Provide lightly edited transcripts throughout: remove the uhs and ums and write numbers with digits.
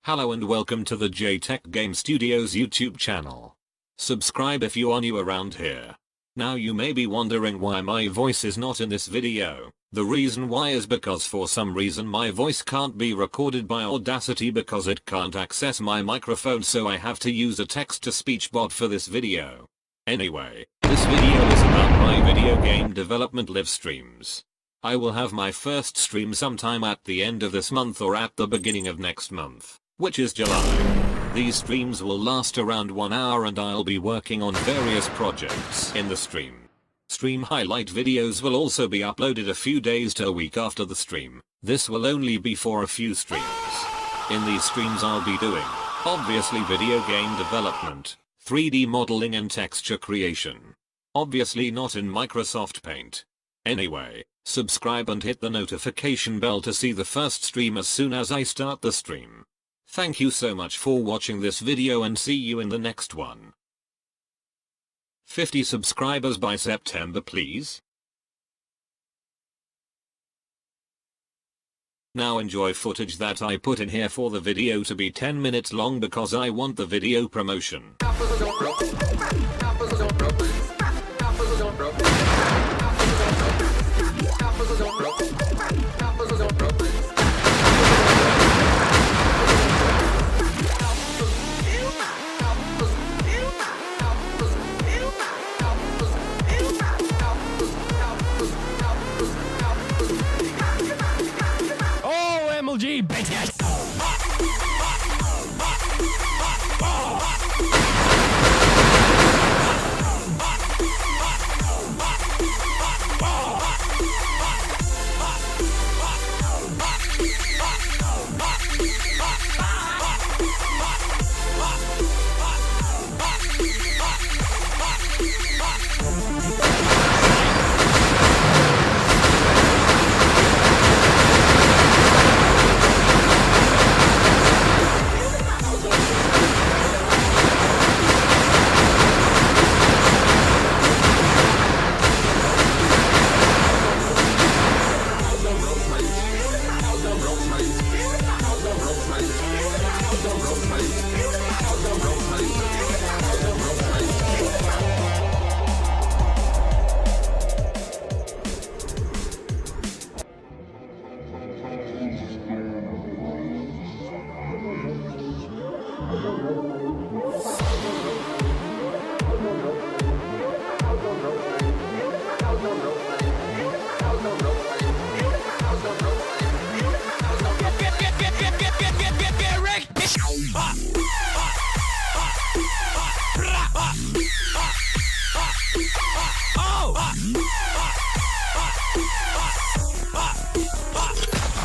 Hello and welcome to the JTECH Game Studios YouTube channel. Subscribe if you are new around here. Now you may be wondering why my voice is not in this video. The reason why is because for some reason my voice can't be recorded by Audacity because it can't access my microphone, so I have to use a text-to-speech bot for this video. Anyway, this video is about my video game development live streams. I will have my first stream sometime at the end of this month or at the beginning of next month, which is July. These streams will last around 1 hour and I'll be working on various projects in the stream. Stream highlight videos will also be uploaded a few days to a week after the stream. This will only be for a few streams. In these streams I'll be doing, obviously, video game development, 3D modeling and texture creation. Obviously not in Microsoft Paint. Anyway, subscribe and hit the notification bell to see the first stream as soon as I start the stream. Thank you so much for watching this video and see you in the next one. 50 subscribers by September please. Now enjoy footage that I put in here for the video to be 10 minutes long because I want the video promotion. MLG bitches!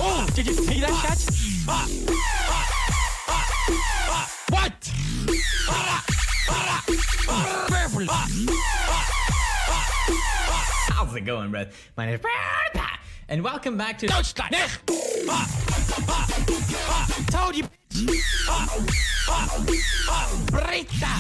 Oh, did you see that, chat? What? How's it going, bro? My name is Brostep, and welcome back to Deutschland! Told you, bitch! Brita!